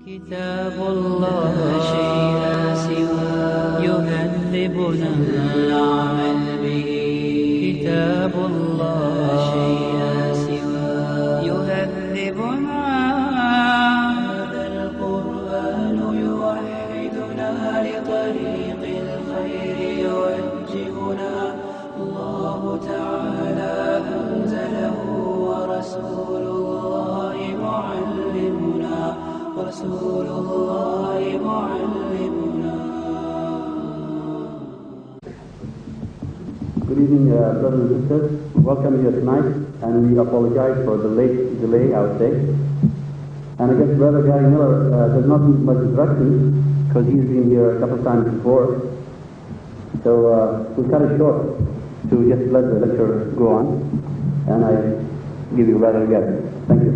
كتاب الله لا شيء سوى يهذبنا العمل به كتاب الله لا شيء سوى يهذبنا هذا القرآن يوحدنا لطريق الخير يوجهنا الله تعالى أنزله ورسول الله معلمنا رسول الله معلمنا. Good evening, brothers and sisters. Welcome here tonight, and we apologize for the late delay, I would say. And I guess Brother Gary Miller does not need much introduction because he's been here a couple of times before. So we'll cut it short to just let the lecture go on, and I give you Brother Gary. Thank you.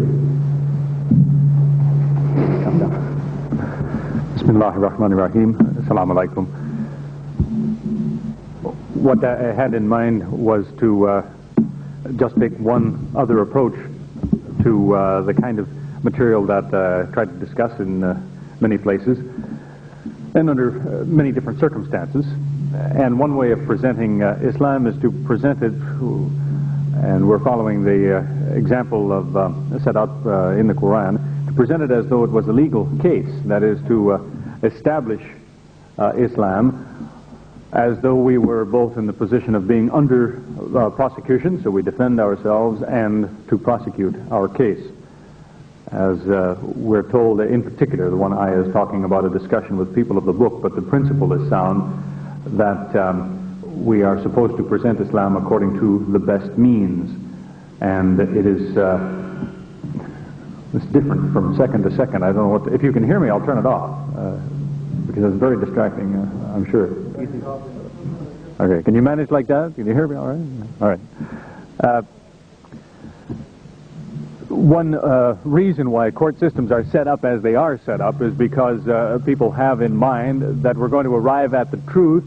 Bismillah ar-Rahman ar-Rahim. Assalamu alaikum. What I had in mind was to just take one other approach to the kind of material that I tried to discuss in many places and under many different circumstances. And one way of presenting Islam is to present it, and we're following the example of set out in the Quran, to present it as though it was a legal case, that is to establish Islam as though we were both in the position of being under prosecution, so we defend ourselves, and to prosecute our case. As we're told, in particular, the one ayah is talking about a discussion with people of the book, but the principle is sound, that we are supposed to present Islam according to the best means, and it is it's different from second to second. I don't know what if you can hear me, I'll turn it off because it's very distracting, I'm sure. Okay, can you manage like that? Can you hear me all right? All right. One reason why court systems are set up as they are set up is because people have in mind that we're going to arrive at the truth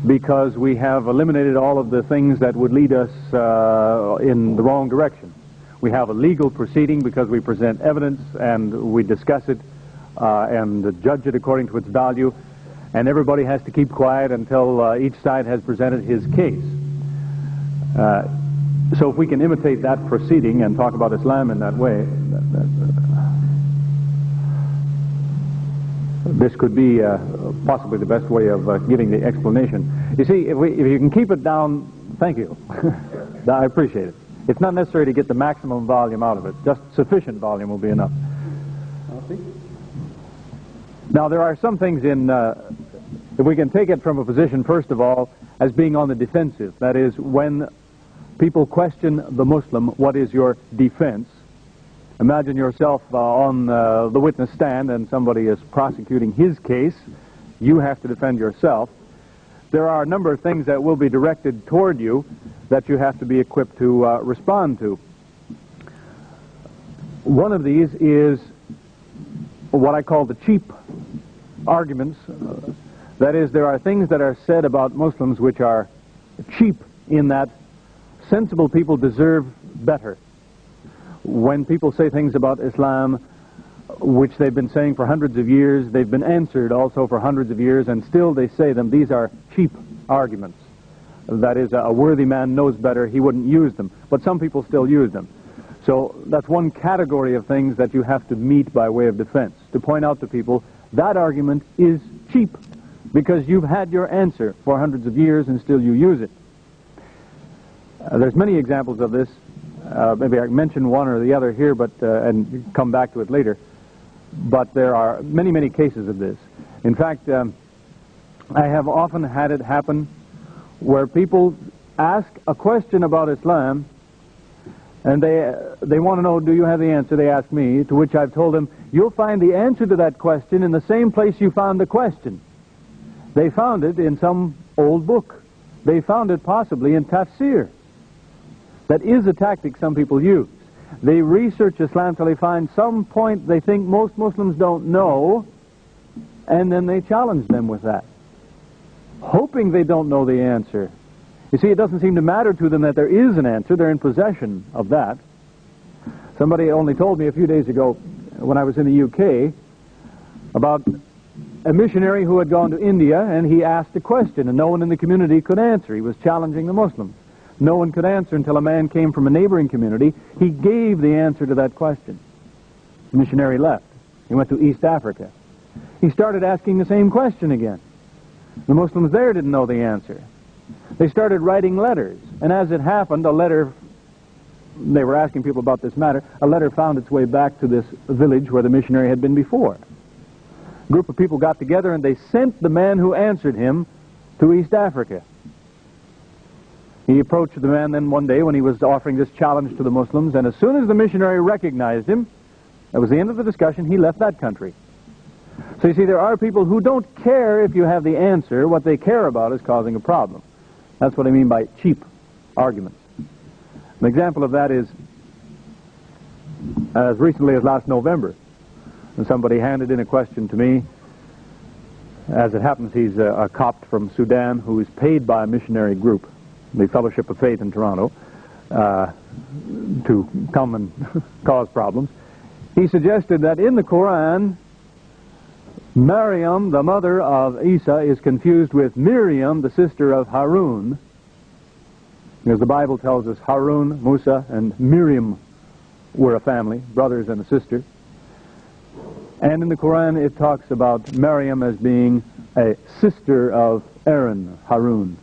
because we have eliminated all of the things that would lead us in the wrong direction. We have a legal proceeding because we present evidence and we discuss it and judge it according to its value, and everybody has to keep quiet until each side has presented his case. So if we can imitate that proceeding and talk about Islam in that way, this could be possibly the best way of giving the explanation. You see, if you can keep it down, thank you. I appreciate it. It's not necessary to get the maximum volume out of it. Just sufficient volume will be enough. Now, there are some things in, if we can take it from a position, first of all, as being on the defensive. That is, when people question the Muslim, what is your defense? Imagine yourself on the witness stand and somebody is prosecuting his case. You have to defend yourself. There are a number of things that will be directed toward you that you have to be equipped to respond to. One of these is what I call the cheap arguments. That is, there are things that are said about Muslims which are cheap in that sensible people deserve better. When people say things about Islam which they've been saying for hundreds of years, they've been answered also for hundreds of years, and still they say them, these are cheap arguments. That is, a worthy man knows better, he wouldn't use them. But some people still use them. So that's one category of things that you have to meet by way of defense, to point out to people that argument is cheap because you've had your answer for hundreds of years and still you use it. There's many examples of this. Maybe I can mention one or the other here, but and come back to it later. But there are many, many cases of this. In fact, I have often had it happen where people ask a question about Islam, and they want to know, do you have the answer? They ask me, to which I've told them, you'll find the answer to that question in the same place you found the question. They found it in some old book. They found it possibly in tafsir. That is a tactic some people use. They research Islam till they find some point they think most Muslims don't know, and then they challenge them with that, hoping they don't know the answer. You see, it doesn't seem to matter to them that there is an answer. They're in possession of that. Somebody only told me a few days ago when I was in the UK about a missionary who had gone to India, and he asked a question, and no one in the community could answer. He was challenging the Muslims. No one could answer until a man came from a neighboring community. He gave the answer to that question. The missionary left. He went to East Africa. He started asking the same question again. The Muslims there didn't know the answer. They started writing letters, and as it happened, a letter, they were asking people about this matter, a letter found its way back to this village where the missionary had been before. A group of people got together and they sent the man who answered him to East Africa. He approached the man then one day when he was offering this challenge to the Muslims, and as soon as the missionary recognized him, that was the end of the discussion, he left that country. So you see, there are people who don't care if you have the answer. What they care about is causing a problem. That's what I mean by cheap arguments. An example of that is, as recently as last November, when somebody handed in a question to me. As it happens, he's a Copt from Sudan who is paid by a missionary group, the Fellowship of Faith in Toronto, to come and cause problems. He suggested that in the Quran, Maryam, the mother of Isa, is confused with Miriam, the sister of Harun, because the Bible tells us Harun, Musa, and Miriam were a family, brothers and a sister. And in the Quran it talks about Maryam as being a sister of Aaron, Harun.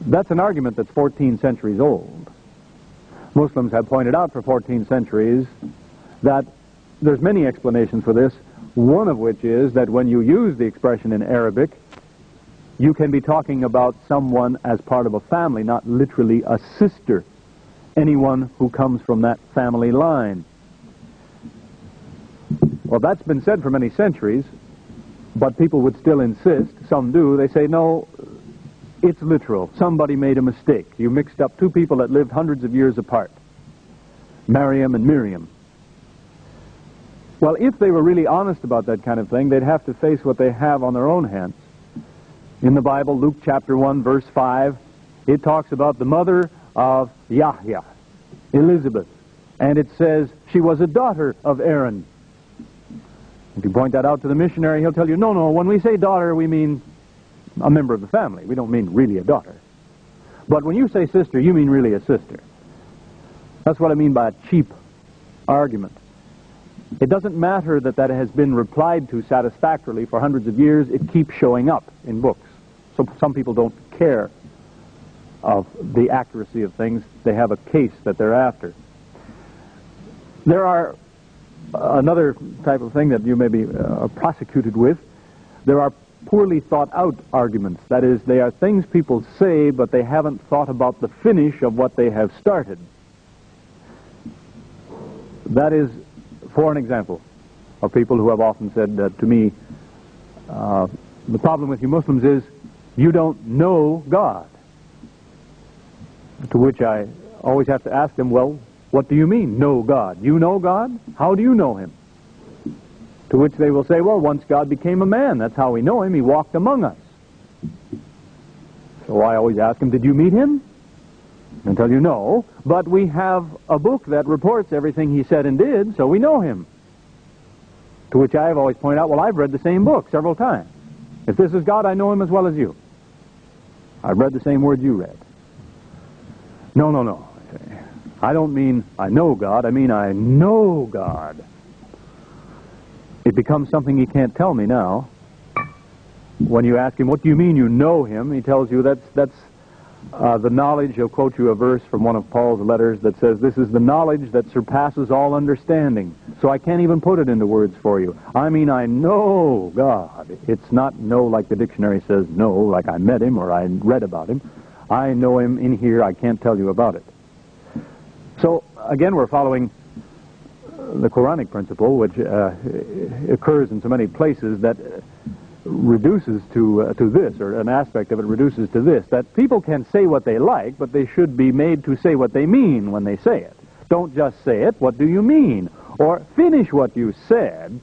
That's an argument that's 14 centuries old. Muslims have pointed out for 14 centuries that there's many explanations for this, one of which is that when you use the expression in Arabic, you can be talking about someone as part of a family, not literally a sister, anyone who comes from that family line. Well, that's been said for many centuries, but people would still insist, some do, they say, no, it's literal. Somebody made a mistake. You mixed up two people that lived hundreds of years apart, Maryam and Miriam. Well, if they were really honest about that kind of thing, they'd have to face what they have on their own hands. In the Bible, Luke chapter 1, verse 5, it talks about the mother of Yahya, Elizabeth, and it says she was a daughter of Aaron. If you point that out to the missionary, he'll tell you, no, when we say daughter, we mean a member of the family. We don't mean really a daughter. But when you say sister, you mean really a sister. That's what I mean by a cheap argument. It doesn't matter that that has been replied to satisfactorily for hundreds of years. It keeps showing up in books. So some people don't care of the accuracy of things. They have a case that they're after. There are another type of thing that you may be prosecuted with. There are poorly thought out arguments. That is, they are things people say, but they haven't thought about the finish of what they have started. That is, for an example, of people who have often said to me, the problem with you Muslims is you don't know God. To which I always have to ask them, well, what do you mean, know God? You know God? How do you know Him? To which they will say, well, once God became a man, that's how we know Him. He walked among us. So I always ask them, did you meet Him? They'll tell you no, but we have a book that reports everything He said and did, so we know Him. To which I have always pointed out, well, I've read the same book several times. If this is God, I know Him as well as you. I've read the same words you read. No. I don't mean I know God, I mean I know God. It becomes something he can't tell me now. When you ask him, what do you mean you know Him? He tells you that's the knowledge. He'll quote you a verse from one of Paul's letters that says, this is the knowledge that surpasses all understanding. So I can't even put it into words for you. I mean, I know God. It's not know like the dictionary says know, like I met Him or I read about Him. I know Him in here. I can't tell you about it. So, again, we're following the Quranic principle, which occurs in so many places, that reduces to this, or an aspect of it reduces to this, that people can say what they like, but they should be made to say what they mean when they say it. Don't just say it, what do you mean? Or finish what you said,